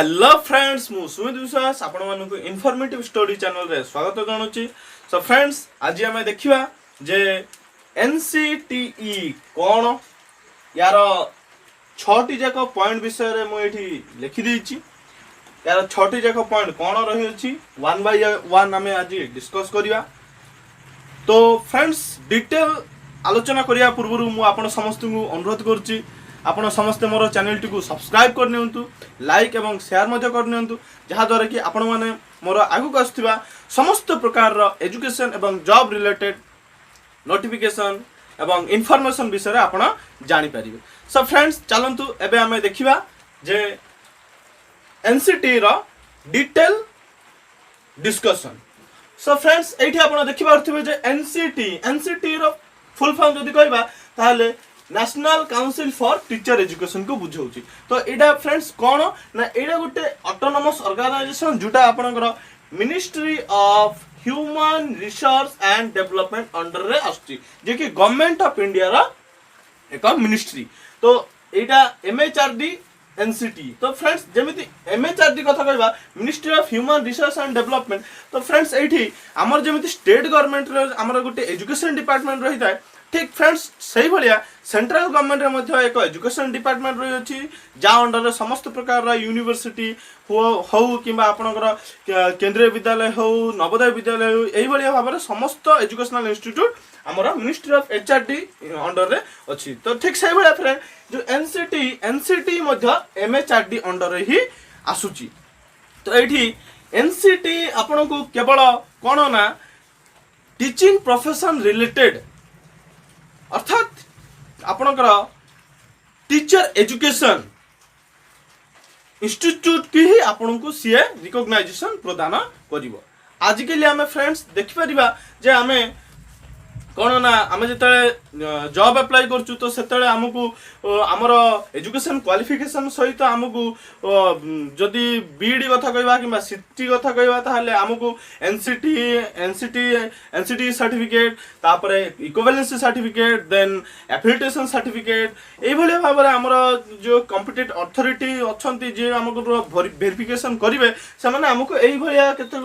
Hello friends मु सुमित विश्वास आपण मानक इनफॉर्मेटिव स्टोरी चैनल रे स्वागत जनाऊँगी। सो फ्रेंड्स आज आम देखा जे एनसीटीई कौन यार 6टी जाक पॉइंट विषय रे मुझे लिखिदी यार 6टी जाक पॉइंट कौन रही वन बाय वन आम आज डिस्कस करिया। तो फ्रेंड्स डिटेल आलोचना करिया पूर्व मु आपण समस्त को अनुरोध करुच्ची आपण समस्ते मोर चैनल टी सब्सक्राइब करनियंतु लाइक एवं शेयर मध्य करनियंतु जहा द्वारा कि आपण माने मोर आगु आसुथिबा समस्त प्रकार रो एजुकेशन एवं जॉब रिलेटेड नोटिफिकेशन एवं इन्फॉर्मेशन विषय रे आपण जानि परिबे। सो फ्रेंड्स चलंतु एबे हमें देखिबा जे एनसीटी रो डिटेल डिस्कशन। सो फ्रेंड्स एठी आपण देखिबा रथिबे जे एनसीटी रो फुल फॉर्म जदि कहबा ताले national council for teacher education को बुझाऊँगी। तो यहाँ फ्रेंड्स कौन ना यहाँ गोटे ऑटोनोमस ऑर्गेनाइजेशन जोटा आपनकर ministry of human resource and development under रे आसुची जे कि गवर्नमेंट ऑफ इंडिया रा एक मिनिस्ट्री। तो यहाँ एमएचआरडी एनसीटी। तो फ्रेंड्स जमीती एमएचआरडी कथा कहबा ministry of human resource and development. तो फ्रेंड्स एठी हमर जमीती स्टेट गवर्नमेंट रे हमर गोटे एजुकेशन डिपार्टमेंट रही था ठीक फ्रेंड्स से भाया सेंट्रल गवर्नमेंट एक एजुकेशन डिपार्टमेंट रही अच्छी जहाँ अंडर समस्त प्रकार यूनिवर्सिटी हो कि आपणकर केंद्रीय विद्यालय हो नवोदय विद्यालय हो यही भाव में समस्त एजुकेशनल इंस्टीट्यूट आमर मिनिस्ट्री ऑफ एचआरडी अंडर रे अच्छी। तो ठीक से भाया फ्रेंड जो एनसीटी एमएचआरडी अंडर ही आसूची। तो ये एनसीटी आपण को केवल कौन ना टीचिंग प्रोफेशन रिलेटेड अर्थात आपणकर टीचर एजुकेशन इंस्टीट्यूट की ही आपण को सी रिकॉग्नाइजेशन प्रदान करिवो। आज के लिए आम फ्रेंड्स देखिपर जे आम कौन ना आम जो जॉब अप्लाई करचु तो से आमको आमर एजुकेशन क्वालिफिकेशन सहित आमको जदि बीईडी कथा कहबा कि सीटी कथा कहबा ताहले आमको एनसीटी सर्टिफिकेट तापर इक्विवेलेंसी सर्टिफिकेट देन एफिलिटेशन सर्टिफिकेट एई भली भाव रे आमर जो कॉम्पिटेंट अथॉरिटी अछंती जे आमको वेरिफिकेशन करिवे से माने आमको एई भलिया केते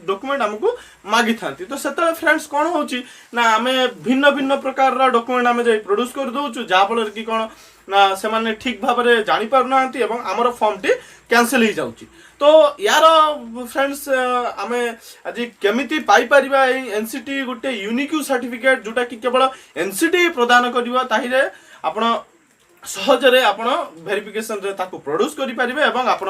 डॉक्यूमेंट आमको मागी थांती। तो सेतले फ्रेंड्स कोन होची ना आमे भिन्न भिन्न प्रकार डॉक्यूमेंट आमे जे प्रोड्यूस कर दोचु जा फल कि कोन ना से माने ठीक भाव रे जानि पार नांती एवं हमर फॉर्म टी कैंसिल ही जाउची। तो यार फ्रेंड्स आमे आज केमिति पाई परिबा एनसीटी गोटे यूनिक सर्टिफिकेट जोटा कि केवल एनसीटी प्रदान करिवो ताहिरे आपण सहजरे आपण वेरिफिकेशन रे ताको प्रोड्यूस करि परिबे एवं आपण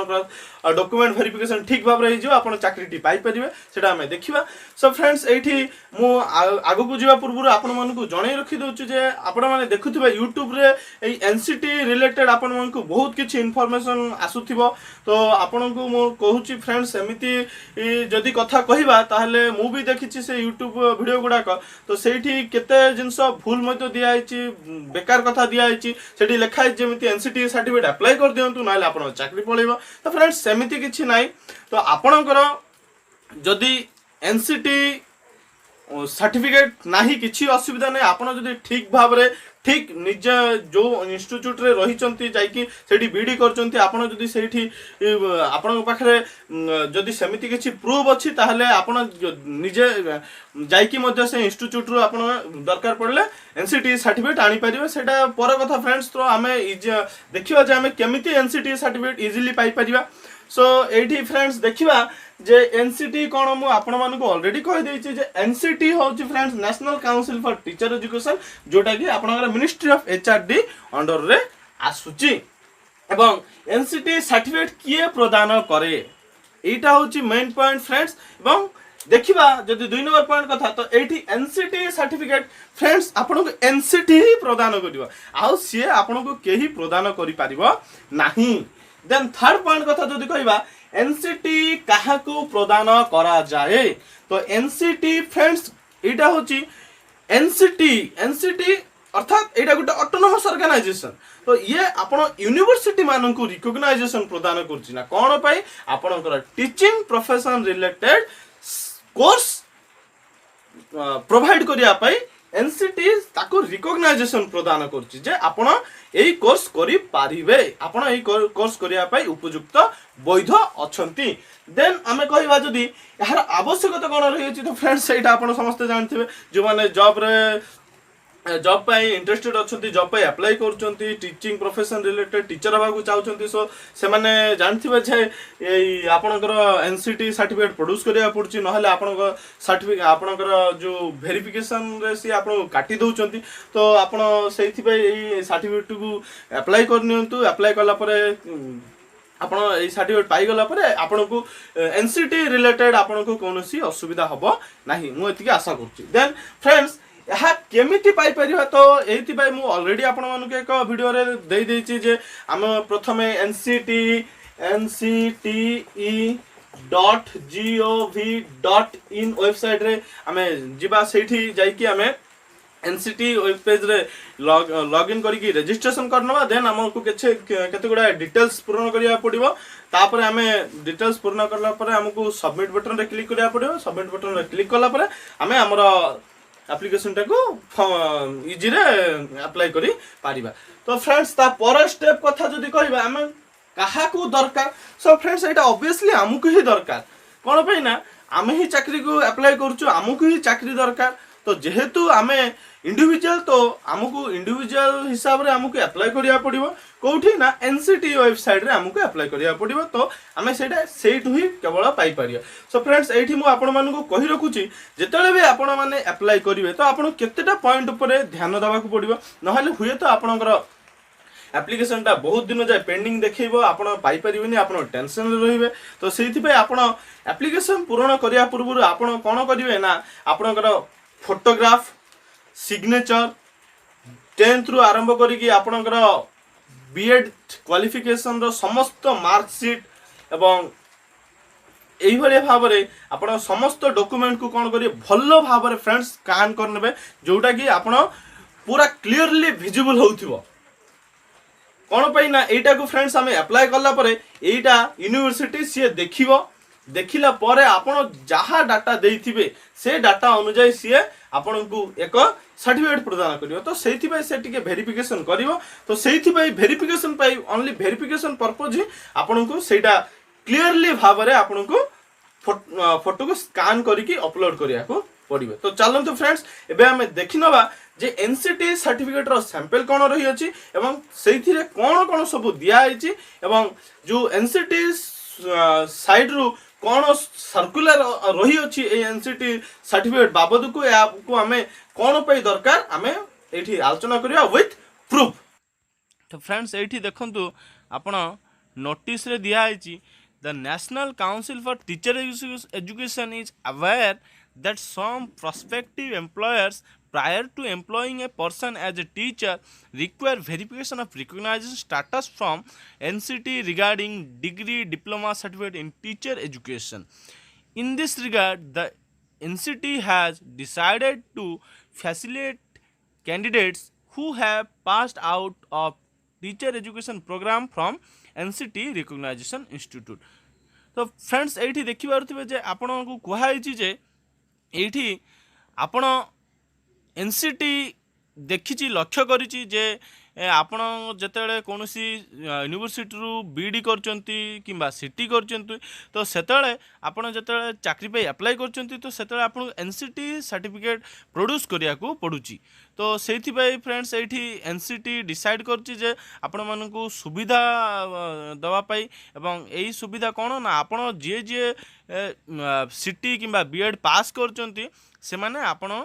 डॉक्यूमेंट वेरिफिकेशन ठीक भाव रे हिजो आपण चाकरीटी पाई परिबे सेटा हमें देखिबा। सो फ्रेंड्स एठी मु आगु को जिवा पूर्व आपण मन को जणै रखि दोछु जे आपण माने देखुथिबा YouTube रे एई एनसीटी रिलेटेड आपण मन को बहुत किछि इन्फॉर्मेशन आसुथिबो। तो आपण को मु कहूची फ्रेंड्स एमिति जदी कथा कहिबा ताहले मु भी देखिछि से YouTube वीडियो गुडाक तो सेठी केते जिंस भूल मते दिया आइछि बेकार कथा दिया आइछि सेठी लिखाई जमी एनसीटी सर्टिफिकेट अप्लाई कर दिंतु ना आप चाकरी पड़ेगा। तो फ्रेंड्स सेमती किसी ना तो आपणकर जदि एनसीटी सर्टिफिकेट नाही किसी असुविधा नहीं आपड़ जदि ठीक भाव रे ठीक निज जो इंस्टीट्यूट रे रही जाइकी सेठी बीडी करचंती आपण जदि सेठी आपण पाखरे जदि सेमिति किछि प्रूफ अछि ताहले आपण निजे जाइकी मध्ये से इंस्टीट्यूट रो आपण दरकार पड़ले एनसीटी सर्टिफिकेट आनी परिबे सेटा पर कथा फ्रेंड्स। तो आमे देखिबा जे आमे केमिति एनसीटी सर्टिफिकेट इजीली पाई परिबा। सो एठी फ्रेंड्स देखिबा जे एनसीटी कोन मु आपण मानको ऑलरेडी कहि देछि जे एनसीटी होछि friends national council for teacher education जोटा कि आपनकर मिनिस्ट्री ऑफ एचआरडी अंडर रे आसुची एवं एनसीटी सर्टिफिकेट किए प्रदान करे एटा होछि मेन पॉइंट फ्रेंड्स। एवं देखिबा जदि 2 नंबर पॉइंट कथा तो एठी एनसीटी सर्टिफिकेट फ्रेंड्स आपनको एनसीटी ही प्रदान करिवो आउ सिए आपनको केही प्रदान करि परिबो नाही। देन थर्ड पॉइंट कथा जदि कहबा एनसीटी कहा को प्रदान करा जाए तो एनसीटी फ्रेंड्स एटा होची एनसीटी अर्थात एटा गोटे ऑटोनोमस ऑर्गेनाइजेशन। तो ये आपण यूनिवर्सिटी मानन को रिकॉग्नाइजेशन प्रदान करछि ना कोन पई आपणकर teaching profession related course provide करिया पई एनसीटी ताको रिकॉग्नाइजेशन प्रदान करछि जे आपण एई कोर्स करि पारिबे, आपण एई कोर्स करिया पई उपयुक्त वैध अछंती। देन आमे कहबा जदी यार आवश्यकता कोन रही अछि तो फ्रेंड्स एटा आपण समस्त जानथिबे जो माने जॉब पाई इंटरेस्टेड अछंती, जॉब पाई अप्लाई करछंती, टीचिंग प्रोफेशन रिलेटेड टीचर हबाकू चाहछंती, सो से माने जानथिबे जे एई आपनकर एनसीटी सर्टिफिकेट प्रोड्यूस करिया पड़छि, नहले आपनकर सर्टिफिकेट आपनकर जो वेरिफिकेशन रे से आपन काटी दउछंती। तो आपन सेइथि पई एई सर्टिफिकेट को अप्लाई करनियंतु, अप्लाई कला परे आपण एई सर्टिफिकेट पाई गला परे आपनको एनसीटी रिलेटेड आपनको कोनोसी असुविधा हबो नाही, मु एतिके आशा करछि। देन फ्रेंड्स यहाँ केमिति पाई परिबा, तो एथि पई मु ऑलरेडी आपण मानको एक वीडियो रे देई देछि जे हम प्रथमे ncti.gov.in वेबसाइट रे हमें जिबा, सेठी जाई कि हमें एनसीटी वेब पेज रे लॉग इन करी रजिस्ट्रेशन करनवा। देन हमको केते गुडा डिटेल्स पूर्ण करिया पड़िबो, तापर हमें डिटेल्स पूर्ण करला परे हमको सबमिट बटन रे क्लिक करिया पड़िबो। सबमिट बटन रे क्लिक करला परे हमें हमरो एप्लिकेशन टाको इजी रे अप्लाई करी पारिबा। तो फ्रेंड्स ता पर स्टेप कथा जदी कहबा हम काहा को दरकार, सो फ्रेंड्स एटा ऑब्वियसली हमको ही दरकार, कोन पई ना आमे ही चाकरी को अप्लाई करछु, हमको ही चाकरी दरकार। तो जेहेतु आमे इंडिविजुअल, तो हमको इंडिविजुअल हिसाब रे हमको अप्लाई करिया पड़िबो कोठी ना एनसीटी वेबसाइट रे हमको अप्लाई करिया पड़िबो। तो आमे सेटा सेट ही केवल पाई परिया। सो फ्रेंड्स एठी मु आपण मानको कहि रखुची जेतेले भी आपण माने अप्लाई करिवे तो आपण केतेटा पॉइंट ऊपर ध्यान देबा को पड़िबो, नहले हुए तो आपनकर एप्लिकेशन टा बहुत दिन जाए पेंडिंग देखैबो, आपण पाई परिबेनी, आपण टेंशन रे रहिबे। तो सेथि पे आपण एप्लिकेशन पूर्ण करिया पूर्व आपण कोन करिवे ना आपनकर फोटोग्राफ, सिग्नेचर, 10th रु आरंभ करिकी आपनकर बीएड क्वालिफिकेशन रो समस्त मार्कशीट एवं एही भली भाव रे आपण समस्त डॉक्यूमेंट को कोन करिए भलो भाव रे फ्रेंड्स स्कैन करनेबे, जोटा कि आपण पूरा क्लियरली विजिबल होउथिबो। कोन पई ना एटा को फ्रेंड्स हमें अप्लाई करला परे एटा यूनिवर्सिटी सी देखिबो, देखिला परे आपण जहा डाटा देइथिबे से डाटा अनुसार सी आपण को एक सर्टिफिकेट प्रदान करियो। तो सेथि पई से टिके वेरिफिकेशन करिवो। तो सेथि पई वेरिफिकेशन पई ओनली वेरिफिकेशन पर्पस ही आपण को सेटा क्लियरली भाव रे आपण को फोटो को स्कैन करके अपलोड करिया को पड़िबे। तो चलंतु फ्रेंड्स एबे हमें देखिनबा जे एनसीटी सर्टिफिकेट रो सैंपल कोन रही अछि एवं सेथि रे कोन सब दिया आइछि एवं जो एनसीटी साइड रु कोन सर्कुलर रही अछि ए एनसीटी सर्टिफिकेट बाबद को आपको हमें कोन पई दरकार हमें एठी आलोचना करिया विथ प्रूफ। तो फ्रेंड्स एठी देखंतु आपण नोटिस रे दिया आइछि the national council for teacher education is aware that some prospective employers prior to employing a person as a teacher require verification of recognition status from NCT regarding degree, diploma, certificate in teacher education. In this regard, the NCT has decided to facilitate candidates who have passed out of teacher education program from NCT Recognition Institute. तो friends एठी देखि पारुथिबे जे आपन को कुहाइछि जे एठी आपण NCT देखिछि लक्ष्य करिछि जे आपण जतेले कोनोसी यूनिवर्सिटी रु बीडी करचंती किंबा सिटी करचंती तो सेतेले आपण जतेले चाकरी पे अप्लाई करचंती तो सेतेले आपण एनसीटी सर्टिफिकेट प्रोड्यूस करिया को पडुची। तो सेथि पई फ्रेंड्स एठी एनसीटी डिसाइड करछि जे आपण मानकु सुविधा दवा पाई एवं एही सुविधा कोन ना आपण जे सिटी किंबा बीएड पास करचंती से माने आपण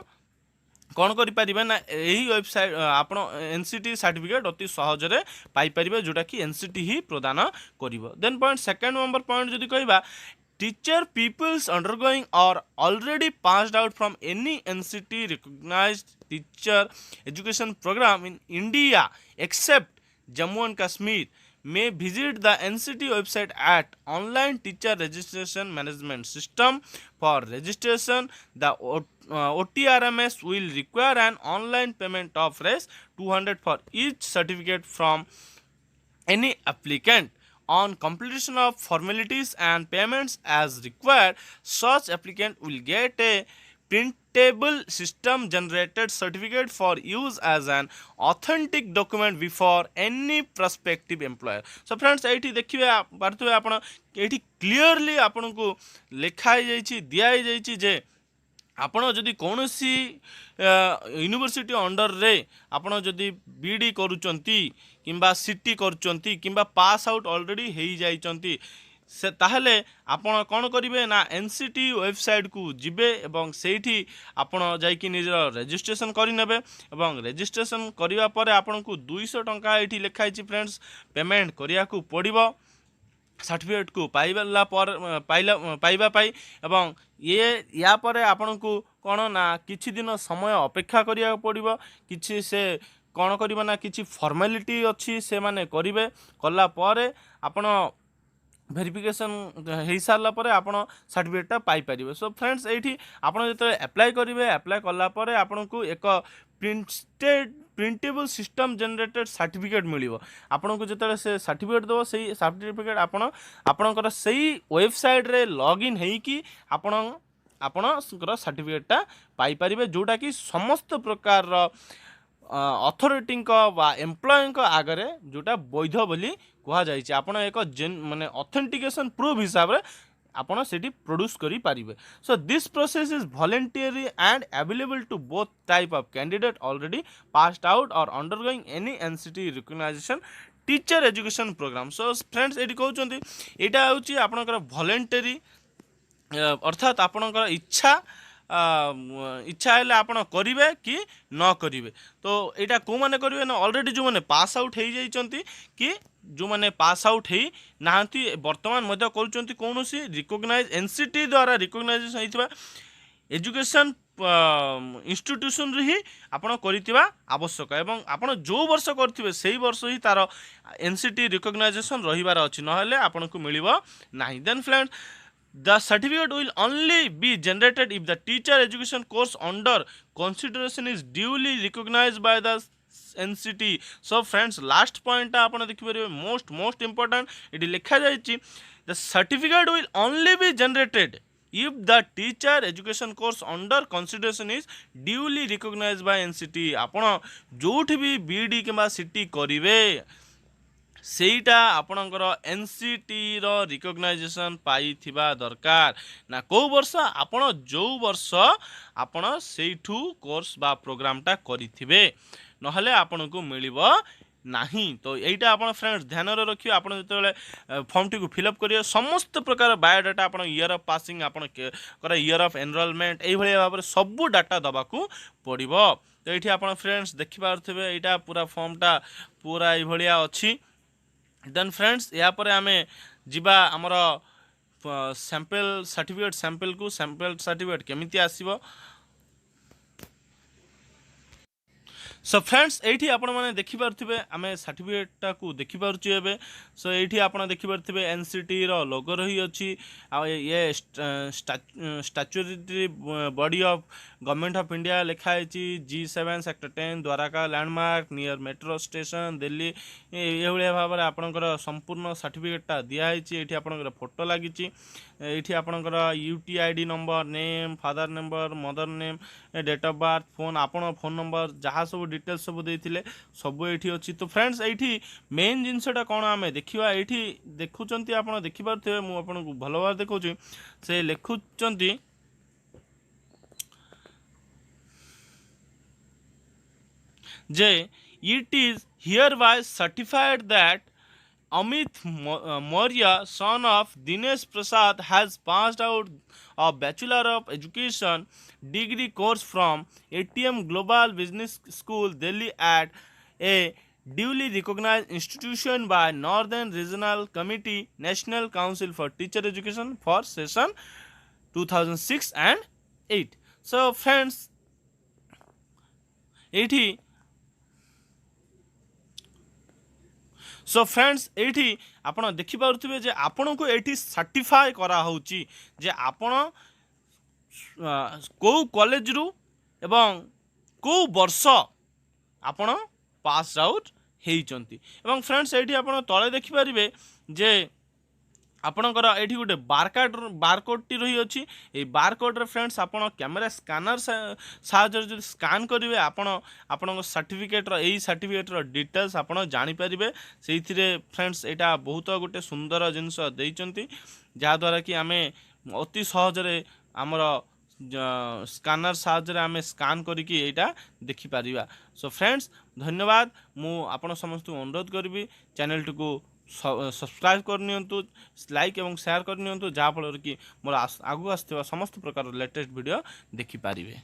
कौन करें ना यही वेबसाइट आप एनसीटी सर्टिफिकेट अति सहजरे पाइपर जोटा कि एनसीटी ही प्रदान कर। Then point second number point जदि कहबा टीचर पीपल्स अंडरगोइंग और already passed out from any NCT recognised teacher education programme in India except Jammu and Kashmir may visit the NCT website at online teacher registration management system for registration. The OTRMS will require an online payment of Rs 200 for each certificate from any applicant. On completion of formalities and payments as required, such applicant will get a printable system generated certificate for use as an authentic document before any prospective employer. So friends एठी देखिबे पारथुबे आपण एठी clearly आपण को लिखा जाइछि दिया जाइछि जे आपण जदि कौनसी यूनिवर्सिटी अंडर रे आपण जदि बीडी करूचंती किंबा सीटी करूचंती किंबा पास आउट ऑलरेडी हेई जाइचंती से ताहले आपण कौन करिवे ना एनसीटी वेबसाइट को जिबे एवं सेठी आपण जाइकी निजर रजिस्ट्रेशन करि नेबे एवं रजिस्ट्रेशन करिवा परे आपण को 200 टंका एठी लिखाइछि फ्रेंड्स पेमेंट करिया को पड़िबो सर्टिफिकेट को पाइबा पर पाइबा पाई एवं ये या परे आपण को कौन ना किछि दिन समय अपेक्षा करिया पड़िबो किछि से कौन करिबा ना किछि फॉर्मेलिटी अछि से माने करिवे कला परे आपण भेरिफिकेशन हो सारा पर आपण सर्टिफिकेटा पाई परिबे. सो फ्रेंड्स एठी आपण जते अप्लाई करिवे अप्लाई कला परे आपण को एक प्रिंटेबल सिस्टम जनरेटेड सर्टिफिकेट मिलिबो. आपण को जते से सर्टिफिकेट दो सही सर्टिफिकेट आपण आपणकर सही वेबसाइट रे लॉगिन हेई कि आपण आपणकर सर्टिफिकेटा पाई परिबे जोटा कि समस्त प्रकार रो अथॉरिटी बा एम्प्लॉय आगे जोटा वैध बोली कह जाए आपण एक माने ऑथेंटिकेशन प्रूफ हिसाब से आपण सेठी प्रोड्यूस करि पारिबे. So this process is voluntary and available to both type of candidate already passed out और undergoing any NCTE recognization teacher education programme. So friends एटी कहउचंती एटा होची आपनकर वॉलंटरी अर्थात आपनकर इच्छा हेल्ले आप करेंगे कि न करेंगे. तो यहाँ कौ मैंने करेंगे ना ऑलरेडी जो मैंने पास आउट हो जाइए कि जो मैंने पास आउट हो ना बर्तमान कर कौन सी रिकग्नाइज एनसीटी द्वारा रिकग्नाइजेशन होता एजुकेशन इंस्टीट्यूशन ही आपड़ कर आवश्यक एवं आपड़ जो वर्ष करेंगे से वर्ष ही तार एनसीटी रिकग्नाइजेशन रहीबार अच्छी ना आपन को मिल ना. Then friend the certificate will only be generated if the teacher education course under consideration is duly recognized by the NCT. So friends last point आपन देखि परिबे most important it लिखा जाइछि the certificate will only be generated if the teacher education course under consideration is duly recognized by NCT. आपण जोठी भी BD किबा सीटी करिवे सेटा आपणकर एनसीटी रो रिकग्नाइजेशन पाई थिबा दरकार ना को वर्ष आपण जो वर्ष आपण सेठू कोर्स बा प्रोग्रामटा करिथिबे नहले आपण को मिलिबो नाही. तो एटा आपण फ्रेंड्स ध्यान रखियो आपण जते फॉर्म टी को फिलअप करियो समस्त प्रकार बायोडाटा आपण ईयर ऑफ पासिंग आपण कर ईयर ऑफ एनरोलमेंट एई भली भाबरे सब डाटा दबा को पड़िबो. तो एठी आपण फ्रेंड्स देखि पारथिबे एटा पूरा फॉर्मटा पूरा एई भलिया अछि. देन फ्रेंड्स या पर आमे जिबा हमर सैंपल सर्टिफिकेट सैंपल को सैंपल सर्टिफिकेट केमिति आसीबो. सो फ्रेंड्स एठी आपण माने देखि पारथिबे आमे सर्टिफिकेटटा को देखि पारछु एबे. सो एठी आपण देखि पारथिबे एनसीटी रो लोगो रही अछि आ ये statutory body of government of India लिखा है G7 sector 10 Dwarka landmark near metro station Delhi ये भाव में आपणकर संपूर्ण सर्टिफिकेटटा दिखाई. ये आपणकर फोटो लगी ये आपणकर UTID number name father number mother name date of birth phone आपण फोन नंबर जहाँ सब डिटेल्स सब देते सब ये अच्छी. तो फ्रेंड्स ये मेन जिनसटा कौन आम देखा ये देखुंत आप देखिपे मुझे भल भाव देखा से लिखुंट जे it is hereby certified that Amit Maurya, son of Dinesh Prasad, has passed out a Bachelor of Education degree course from ATM Global Business School, Delhi at a duly recognized institution by Northern Regional Committee, National Council for Teacher Education for session 2006 and 8. So friends, so friends ये आपड़ देखिपे जे आपण को ये सर्टिफाए करा होची जे आपण को college रु एवं को वर्ष आपण पास आउट होती. एवं फ्रेंड्स ये आपड़ तले देखिपारे जे आपणकर एठी गोटे बारकोड टी रही अछि ए बारकोड रे फ्रेंड्स आपण कैमेरा स्कैनर साहाय्य जो स्कैन करिवे आपण सर्टिफिकेट रो एई सर्टिफिकेट रो डिटेल्स आपण जानि परिबे सेइथिरे फ्रेंड्स एटा बहुत गोटे सुंदर जिंस देइचंती जहा द्वारा कि आमे अति सहज रे हमर स्कैनर साहाय्य आम स्कैन करके यहाँ देखिपर। सो फ्रेंड्स धन्यवाद मु आपण समस्त अनुरोध करी चैनल टी को सब्सक्राइब करनी लाइक और शेयर करनी जहाँफल कि मोर आगू आसवा समस्त प्रकार लेटेस्ट वीडियो देखिपारे।